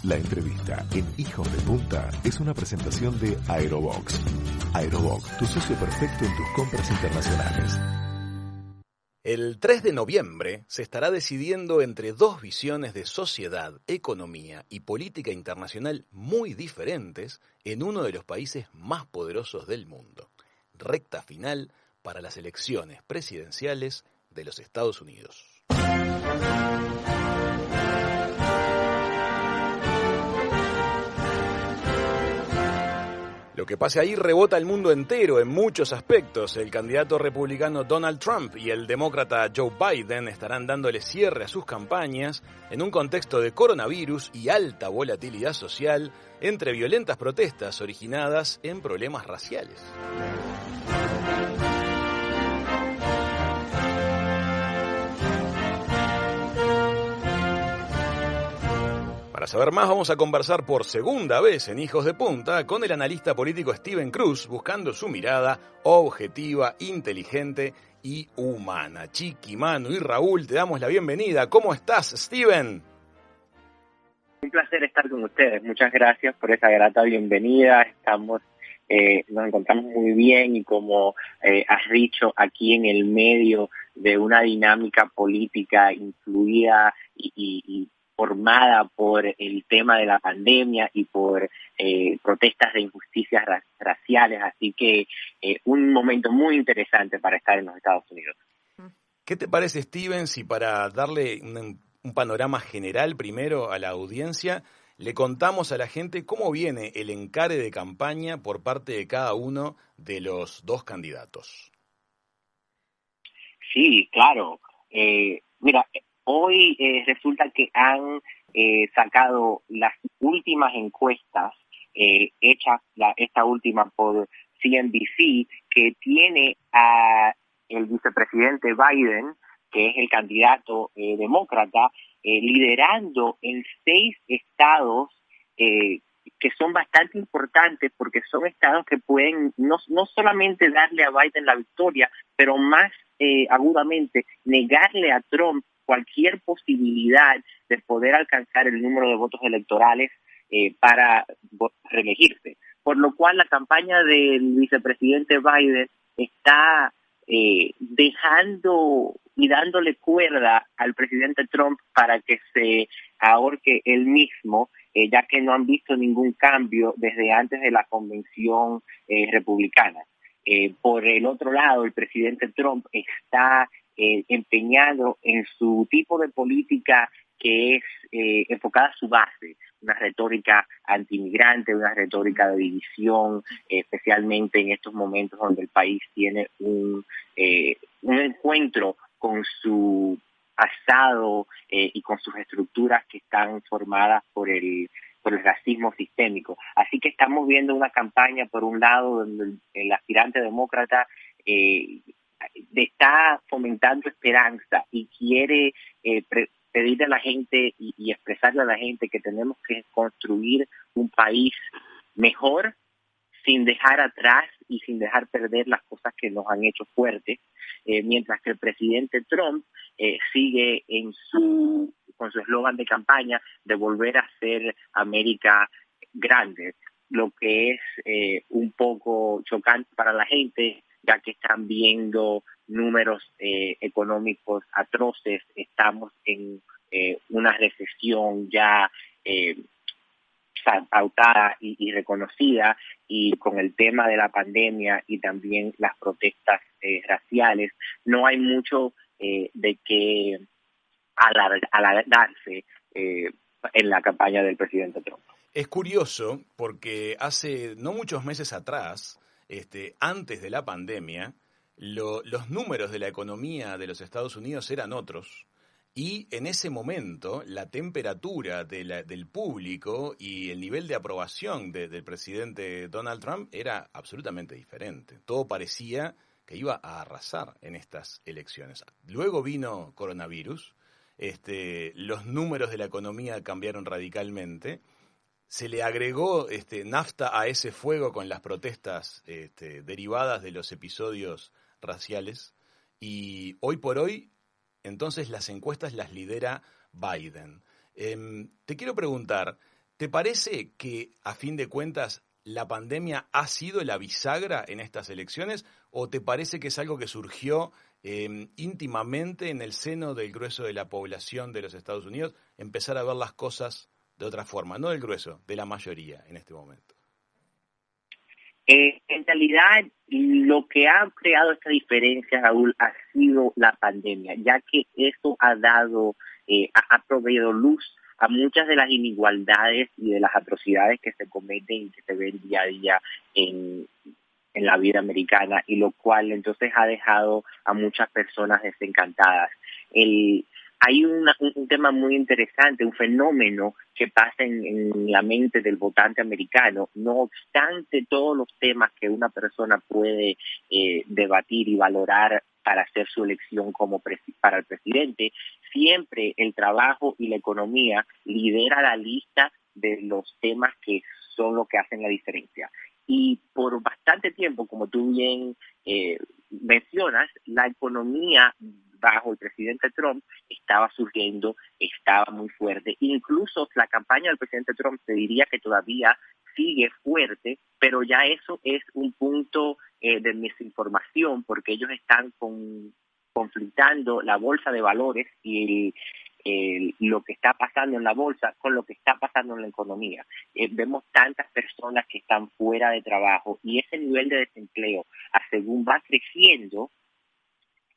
La entrevista en Hijos de Punta es una presentación de Aerobox. Aerobox, tu socio perfecto en tus compras internacionales. El 3 de noviembre se estará decidiendo entre dos visiones de sociedad, economía y política internacional muy diferentes en uno de los países más poderosos del mundo. Recta final para las elecciones presidenciales de los Estados Unidos. Lo que pase ahí rebota el mundo entero en muchos aspectos. El candidato republicano Donald Trump y el demócrata Joe Biden estarán dándole cierre a sus campañas en un contexto de coronavirus y alta volatilidad social entre violentas protestas originadas en problemas raciales. Para saber más vamos a conversar por segunda vez en Hijos de Punta con el analista político Steven Cruz, buscando su mirada objetiva, inteligente y humana. Chiqui, Manu y Raúl, te damos la bienvenida. ¿Cómo estás, Steven? Un placer estar con ustedes. Muchas gracias por esa grata bienvenida. Nos encontramos muy bien y como has dicho, aquí en el medio de una dinámica política influida y formada por el tema de la pandemia y por protestas de injusticias raciales, así que un momento muy interesante para estar en los Estados Unidos. ¿Qué te parece, Steven, si para darle un panorama general primero a la audiencia, le contamos a la gente cómo viene el encare de campaña por parte de cada uno de los dos candidatos? Sí, claro. Mira, hoy resulta que han sacado las últimas encuestas hechas, esta última por CNBC, que tiene a el vicepresidente Biden, que es el candidato demócrata, liderando en 6 estados que son bastante importantes porque son estados que pueden no solamente darle a Biden la victoria, pero más agudamente negarle a Trump cualquier posibilidad de poder alcanzar el número de votos electorales para reelegirse. Por lo cual la campaña del vicepresidente Biden está dejando y dándole cuerda al presidente Trump para que se ahorque él mismo, ya que no han visto ningún cambio desde antes de la convención republicana. Por el otro lado, el presidente Trump está empeñado en su tipo de política que es enfocada a su base, una retórica antiinmigrante, una retórica de división, especialmente en estos momentos donde el país tiene un encuentro con su pasado y con sus estructuras que están formadas por el racismo sistémico. Así que estamos viendo una campaña, por un lado, donde el aspirante demócrata está fomentando esperanza y quiere pedirle a la gente y expresarle a la gente que tenemos que construir un país mejor sin dejar atrás y sin dejar perder las cosas que nos han hecho fuertes, mientras que el presidente Trump sigue con su eslogan de campaña de volver a ser América grande, lo que es un poco chocante para la gente, ya que están viendo números económicos atroces. Estamos en una recesión ya pautada y reconocida, y con el tema de la pandemia y también las protestas raciales, no hay mucho de qué alargarse en la campaña del presidente Trump. Es curioso porque hace no muchos meses atrás, antes de la pandemia, los números de la economía de los Estados Unidos eran otros. Y en ese momento la temperatura del público y el nivel de aprobación del presidente Donald Trump era absolutamente diferente. Todo parecía que iba a arrasar en estas elecciones. Luego vino coronavirus, los números de la economía cambiaron radicalmente, se le agregó nafta a ese fuego con las protestas derivadas de los episodios raciales, y hoy por hoy entonces las encuestas las lidera Biden. Te quiero preguntar, ¿Te parece que, a fin de cuentas, la pandemia ha sido la bisagra en estas elecciones o te parece que es algo que surgió íntimamente en el seno del grueso de la población de los Estados Unidos, empezar a ver las cosas de otra forma, no del grueso, de la mayoría en este momento? En realidad, lo que ha creado esta diferencia, Raúl, ha sido la pandemia, ya que eso ha dado, ha proveído luz a muchas de las inigualdades y de las atrocidades que se cometen y que se ven día a día en, en la vida americana, y lo cual entonces ha dejado a muchas personas desencantadas. Hay un tema muy interesante, un fenómeno que pasa en la mente del votante americano. No obstante todos los temas que una persona puede debatir y valorar para hacer su elección para el presidente, siempre el trabajo y la economía lidera la lista de los temas que son lo que hacen la diferencia. Y por bastante tiempo, como tú bien mencionas, la economía bajo el presidente Trump estaba surgiendo, estaba muy fuerte. Incluso la campaña del presidente Trump te diría que todavía sigue fuerte, pero ya eso es un punto de desinformación, porque ellos están conflictando la bolsa de valores y lo que está pasando en la bolsa con lo que está pasando en la economía. Vemos tantas personas que están fuera de trabajo y ese nivel de desempleo, según va creciendo,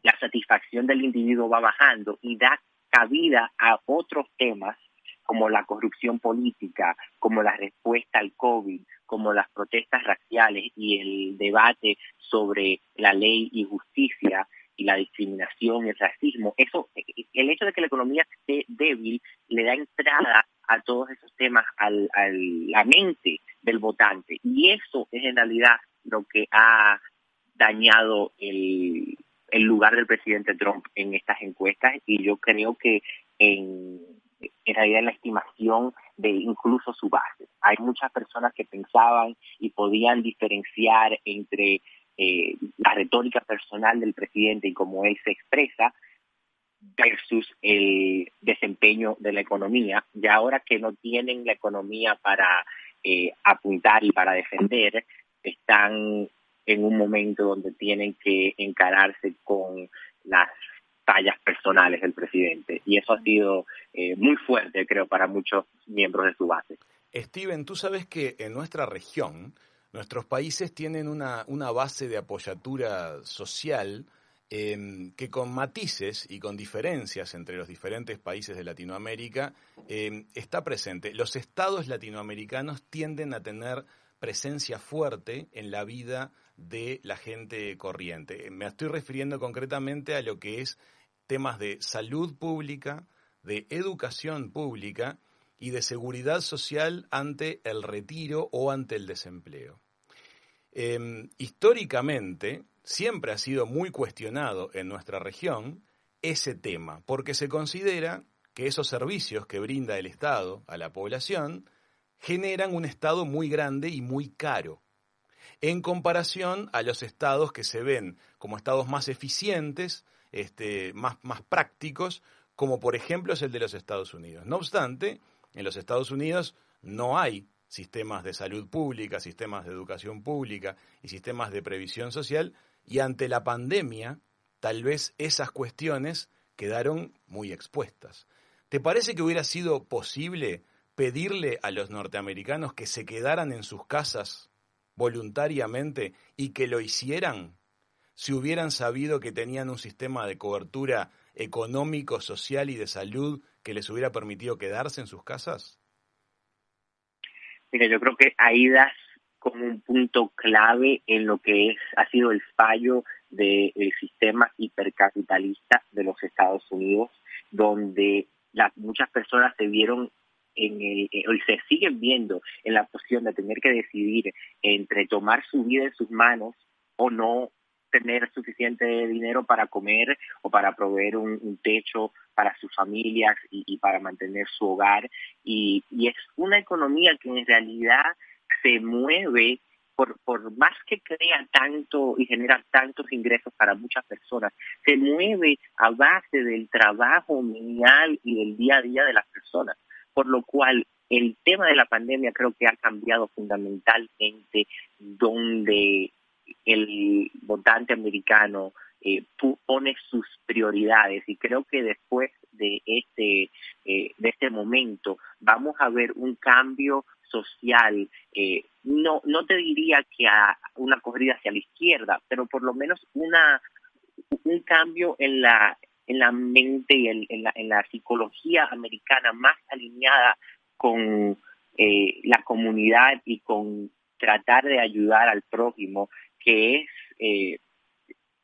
la satisfacción del individuo va bajando y da cabida a otros temas como la corrupción política, como la respuesta al COVID, como las protestas raciales y el debate sobre la ley y justicia y la discriminación y el racismo. El hecho de que la economía esté débil le da entrada a todos esos temas a la mente del votante, y eso es en realidad lo que ha dañado el lugar del presidente Trump en estas encuestas, y yo creo que en realidad en la estimación de incluso su base. Hay muchas personas que pensaban y podían diferenciar entre la retórica personal del presidente y cómo él se expresa versus el desempeño de la economía, y ahora que no tienen la economía para apuntar y para defender, están en un momento donde tienen que encararse con las fallas personales del presidente, y eso ha sido muy fuerte, creo, para muchos miembros de su base. Steven, tú sabes que en nuestra región, nuestros países tienen una base de apoyatura social que con matices y con diferencias entre los diferentes países de Latinoamérica está presente. Los estados latinoamericanos tienden a tener presencia fuerte en la vida de la gente corriente. Me estoy refiriendo concretamente a lo que es temas de salud pública, de educación pública y de seguridad social ante el retiro o ante el desempleo. Históricamente, siempre ha sido muy cuestionado en nuestra región ese tema, porque se considera que esos servicios que brinda el Estado a la población generan un Estado muy grande y muy caro, en comparación a los estados que se ven como estados más eficientes, más prácticos, como por ejemplo es el de los Estados Unidos. No obstante, en los Estados Unidos no hay sistemas de salud pública, sistemas de educación pública y sistemas de previsión social, y ante la pandemia, tal vez esas cuestiones quedaron muy expuestas. ¿Te parece que hubiera sido posible pedirle a los norteamericanos que se quedaran en sus casas voluntariamente y que lo hicieran si hubieran sabido que tenían un sistema de cobertura económico, social y de salud que les hubiera permitido quedarse en sus casas? Mira, yo creo que ahí das como un punto clave en lo que ha sido el fallo del sistema hipercapitalista de los Estados Unidos, donde muchas personas se vieron se siguen viendo en la posición de tener que decidir entre tomar su vida en sus manos o no tener suficiente dinero para comer o para proveer un techo para sus familias y para mantener su hogar. Y es una economía que en realidad se mueve por más que crea tanto y genera tantos ingresos para muchas personas, se mueve a base del trabajo menial y del día a día de las personas. Por lo cual el tema de la pandemia creo que ha cambiado fundamentalmente donde el votante americano pone sus prioridades, y creo que después de este momento vamos a ver un cambio social, no te diría que a una corrida hacia la izquierda, pero por lo menos un cambio en la mente y en la psicología americana más alineada con la comunidad y con tratar de ayudar al prójimo, que es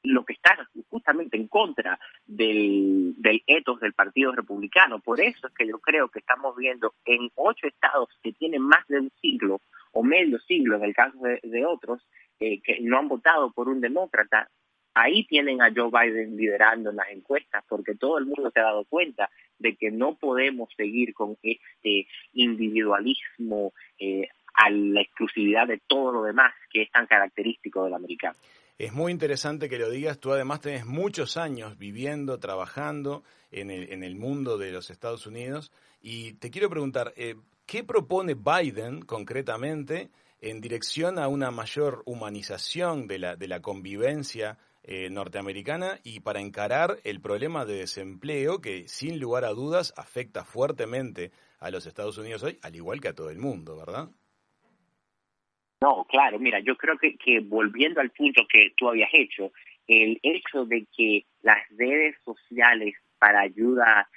lo que está justamente en contra del ethos del Partido Republicano. Por eso es que yo creo que estamos viendo en 8 estados que tienen más de un siglo o medio siglo, en el caso de otros, que no han votado por un demócrata. Ahí tienen a Joe Biden liderando en las encuestas, porque todo el mundo se ha dado cuenta de que no podemos seguir con este individualismo a la exclusividad de todo lo demás que es tan característico del americano. Es muy interesante que lo digas. Tú además tenés muchos años viviendo, trabajando en el mundo de los Estados Unidos, y te quiero preguntar, ¿qué propone Biden concretamente en dirección a una mayor humanización de la convivencia norteamericana y para encarar el problema de desempleo que sin lugar a dudas afecta fuertemente a los Estados Unidos hoy, al igual que a todo el mundo, ¿verdad? No, claro, mira, yo creo que volviendo al punto que tú habías hecho, el hecho de que las redes sociales para ayuda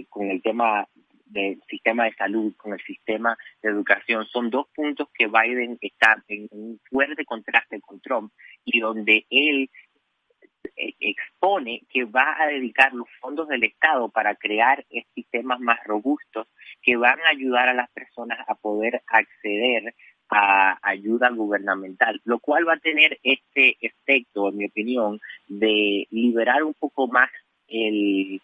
con el tema del sistema de salud, con el sistema de educación, son 2 puntos que Biden está en un fuerte contraste con Trump, y donde él expone que va a dedicar los fondos del Estado para crear sistemas más robustos que van a ayudar a las personas a poder acceder a ayuda gubernamental, lo cual va a tener este efecto, en mi opinión, de liberar un poco más el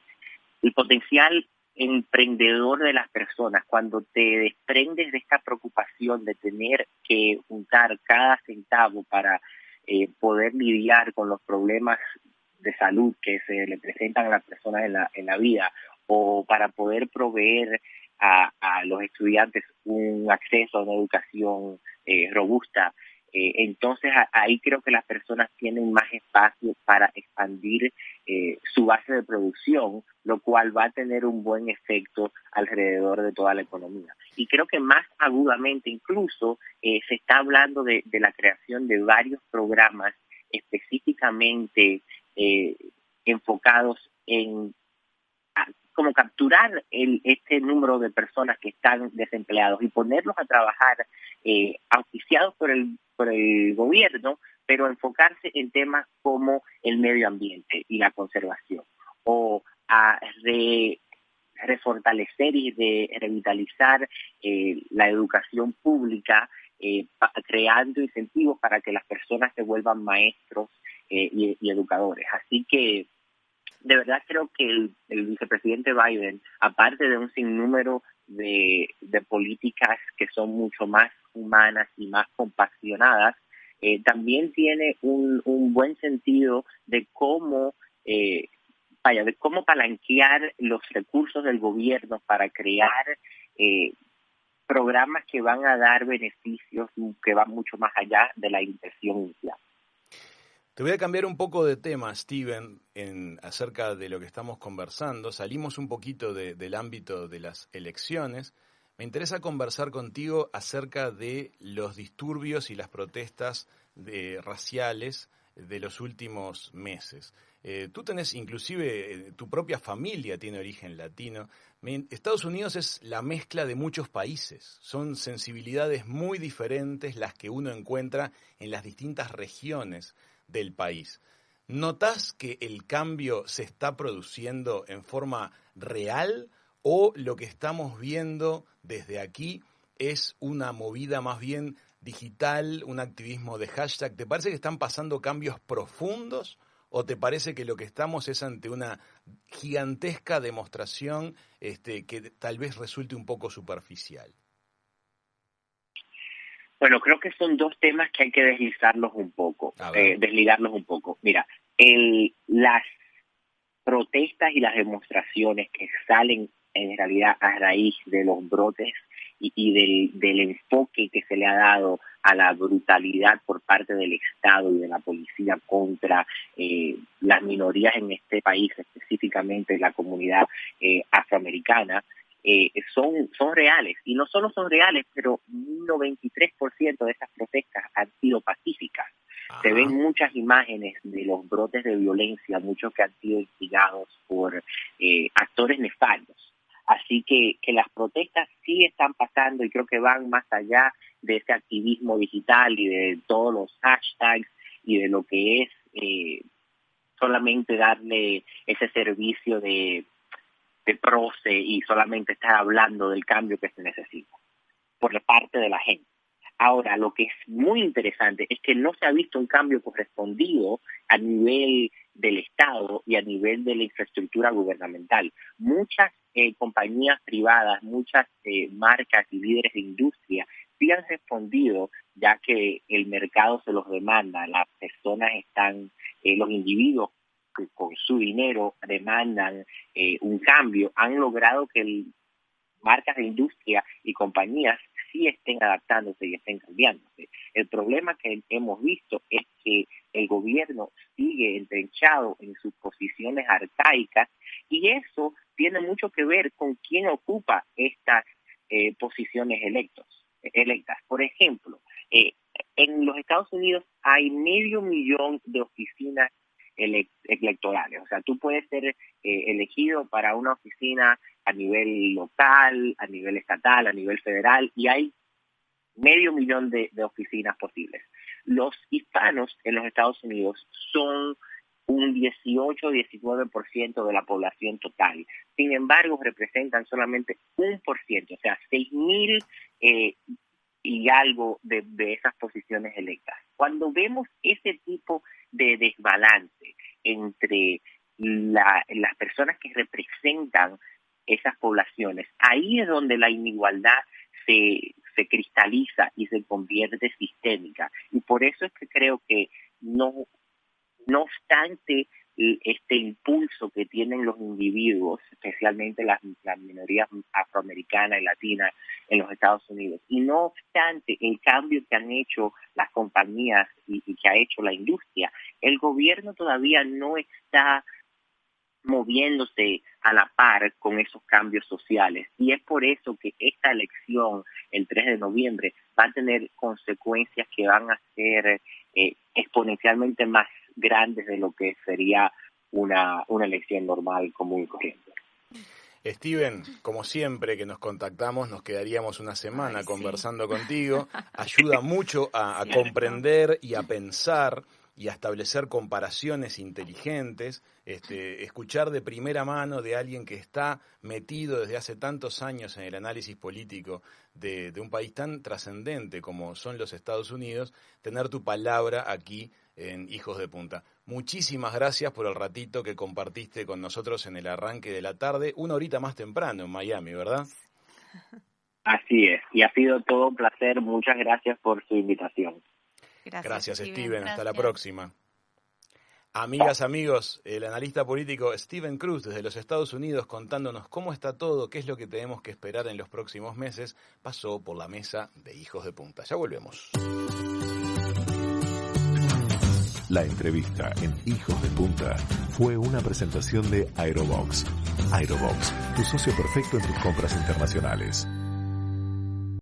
potencial emprendedor de las personas. Cuando te desprendes de esta preocupación de tener que juntar cada centavo para poder lidiar con los problemas de salud que se le presentan a las personas en la vida, o para poder proveer a los estudiantes un acceso a una educación robusta, entonces ahí creo que las personas tienen más espacio para expandir su base de producción, lo cual va a tener un buen efecto alrededor de toda la economía. Y creo que más agudamente incluso se está hablando de la creación de varios programas específicamente enfocados en como capturar este número de personas que están desempleados y ponerlos a trabajar auspiciados por el gobierno, pero enfocarse en temas como el medio ambiente y la conservación, o a refortalecer y de revitalizar la educación pública, creando incentivos para que las personas se vuelvan maestros y educadores. Así que de verdad creo que el vicepresidente Biden, aparte de un sinnúmero de políticas que son mucho más humanas y más compasionadas, también tiene un buen sentido de cómo palanquear los recursos del gobierno para crear programas que van a dar beneficios que van mucho más allá de la inversión inicial. Te voy a cambiar un poco de tema, Steven, acerca de lo que estamos conversando. Salimos un poquito del ámbito de las elecciones. Me interesa conversar contigo acerca de los disturbios y las protestas raciales de los últimos meses. Tú tenés, inclusive, tu propia familia tiene origen latino. Estados Unidos es la mezcla de muchos países. Son sensibilidades muy diferentes las que uno encuentra en las distintas regiones del país. ¿Notás que el cambio se está produciendo en forma real o lo que estamos viendo desde aquí es una movida más bien digital, un activismo de hashtag? ¿Te parece que están pasando cambios profundos o te parece que lo que estamos es ante una gigantesca demostración que tal vez resulte un poco superficial? Bueno, creo que son 2 temas que hay que desligarlos un poco. Mira, las protestas y las demostraciones que salen en realidad a raíz de los brotes del enfoque que se le ha dado a la brutalidad por parte del Estado y de la policía contra las minorías en este país, específicamente la comunidad afroamericana, son reales. Y no solo son reales, pero un 93% de esas protestas han sido pacíficas. Ajá. Se ven muchas imágenes de los brotes de violencia, muchos que han sido instigados por actores nefastos. Así que las protestas sí están pasando y creo que van más allá de ese activismo digital y de todos los hashtags y de lo que es solamente darle ese servicio de proce y solamente estar hablando del cambio que se necesita por parte de la gente. Ahora, lo que es muy interesante es que no se ha visto un cambio correspondido a nivel del Estado y a nivel de la infraestructura gubernamental. Muchas compañías privadas, muchas marcas y líderes de industria sí han respondido, ya que el mercado se los demanda, las personas están, los individuos que con su dinero demandan un cambio, han logrado que marcas de industria y compañías sí estén adaptándose y estén cambiándose. El problema que hemos visto es que el gobierno sigue entrenchado en sus posiciones arcaicas y eso tiene mucho que ver con quién ocupa estas posiciones electas. Por ejemplo, en los Estados Unidos hay 500,000 de oficinas electorales. O sea, tú puedes ser elegido para una oficina a nivel local, a nivel estatal, a nivel federal, y hay 500,000 de oficinas posibles. Los hispanos en los Estados Unidos son un 18-19% de la población total. Sin embargo, representan solamente 1%, o sea, 6,000 y algo de esas posiciones electas. Cuando vemos ese tipo de desbalance entre las personas que representan esas poblaciones, ahí es donde la inigualdad se cristaliza y se convierte sistémica. Y por eso es que creo que no obstante este impulso que tienen los individuos, especialmente las minorías afroamericanas y latinas en los Estados Unidos, y no obstante el cambio que han hecho las compañías y que ha hecho la industria, el gobierno todavía no está moviéndose a la par con esos cambios sociales. Y es por eso que esta elección, el 3 de noviembre, va a tener consecuencias que van a ser exponencialmente más grandes de lo que sería una elección normal, común y corriente. Steven, como siempre que nos contactamos, nos quedaríamos una semana conversando contigo. Ayuda mucho a comprender y a pensar y a establecer comparaciones inteligentes, escuchar de primera mano de alguien que está metido desde hace tantos años en el análisis político de un país tan trascendente como son los Estados Unidos, tener tu palabra aquí en Hijos de Punta. Muchísimas gracias por el ratito que compartiste con nosotros en el arranque de la tarde, una horita más temprano en Miami, ¿verdad? Así es, y ha sido todo un placer. Muchas gracias por su invitación. Gracias, Steven. Hasta la próxima. Amigas, amigos, el analista político Steven Cruz desde los Estados Unidos contándonos cómo está todo, qué es lo que tenemos que esperar en los próximos meses, pasó por la mesa de Hijos de Punta. Ya volvemos. La entrevista en Hijos de Punta fue una presentación de Aerobox. Aerobox, tu socio perfecto en tus compras internacionales.